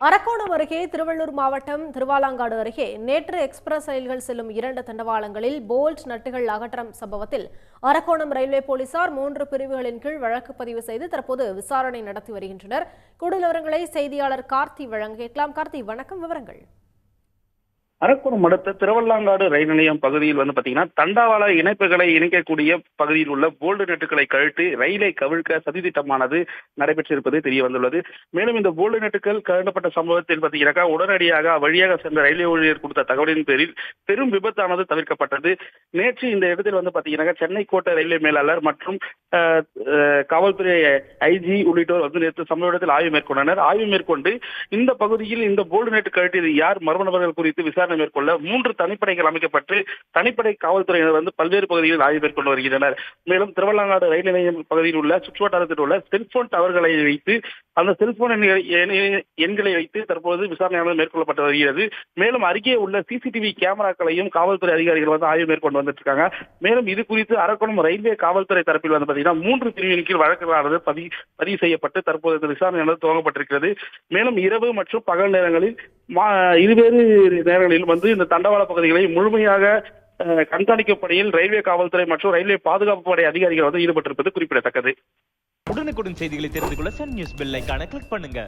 அரக்கோணம் அருகே திருவள்ளூர் மாவட்டம் திருவாலாங்காடு அருகே நேற்று எக்ஸ்பிரஸ் ரயில்கள் செல்லும் 2 தண்டவாளங்களில் போல்ட் நட்டுகள் அகற்றம் சம்பவத்தில் அரக்கோணம் ரயில்வே போலீசார் 3 பிரிவுகளின் கீழ் வழக்கு பதிவு செய்து தற்போது விசாரணை நடத்தி வருகின்றனர். கூடுதல் விவரங்களை செய்தியாளர் கார்த்தி வழங்க கேட்கலாம். கார்த்தி, வணக்கம். விவரங்கள். அரக்கோணம் அடுத்த திருவள்ளாங்காடு ரயில் நிலையம் பகுதியில் பாத்தீங்கன்னா தண்டவாள இணைப்புகளை இணைக்கக்கூடிய பகுதியில் உள்ள போல்டு நெட்டுகளை கழட்டி ரயிலை கவிழ்க்க சதித்திட்டமானது நடைபெற்றிருப்பது தெரிய வந்துள்ளது. மேலும் இந்த போல்டு நெட்டுகள் கழட்டப்பட்ட சம்பவத்தில் பாத்தீங்கன்னா உடனடியாக வழியாக சென்ற ரயில்வே ஊழியர் கொடுத்த தகவலின் பேரில் பெரும் விபத்தானது தவிர்க்கப்பட்டது. நேற்று இந்த இடத்தில் பாத்தீங்கன்னா சென்னை கோட்ட ரயில்வே மேலாளர் மற்றும் காவல்துறை ஐஜி உள்ளிட்டோர் நேற்று சம்பவ இடத்தில் ஆய்வு மேற்கொண்டனர். ஆய்வு மேற்கொண்டு இந்த பகுதியில் இந்த போல்டு நெட் கழட்டியது யார், மர்ம நபர்கள் குறித்து விசாரணை மேற்கொள்ள 3 தனிப்படைகள் அமைக்கப்பட்டு தனிப்படை காவல்துறையினர் பல்வேறு பகுதிகளில் ஆய்வு மேற்கொண்டு வருகின்றனர். மேலும் திருவள்ளாங்காடு ரயில் நிலையம் பகுதியில் உள்ள சுற்றுவட்டாரத்தில் உள்ள செல்போன் டவர்களை வைத்து அந்த செல்போன் எண்களை வைத்து தற்போது விசாரணையானது மேற்கொள்ளப்பட்டு வருகிறது. மேலும் அருகே உள்ள சிசிடிவி கேமராக்களையும் காவல்துறை அதிகாரிகள் ஆய்வு மேற்கொண்டு வந்துட்டு இருக்காங்க. மேலும் இது குறித்து அரக்கோணம் ரயில்வே காவல்துறை தரப்பில் பாத்தீங்கன்னா 3 பிரிவின் கீழ் வழக்குகளானது பதிவு செய்யப்பட்டு தற்போது இந்த விசாரணையானது துவங்கப்பட்டிருக்கிறது. மேலும் இரவு மற்றும் பகல் நேரங்களில் இருவேறு நேரங்களில் இந்த தண்டவாள பகுதிகளை முழுமையாக கண்காணிக்கும் பணியில் ரயில்வே காவல்துறை மற்றும் ரயில்வே பாதுகாப்பு படை அதிகாரிகள் ஈடுபட்டிருப்பது குறிப்பிடத்தக்கது. உடனுக்குடன் செய்திகளை தெரிந்து கொள்ள சன் நியூஸ் பெல் ஐகானை கிளிக் பண்ணுங்க.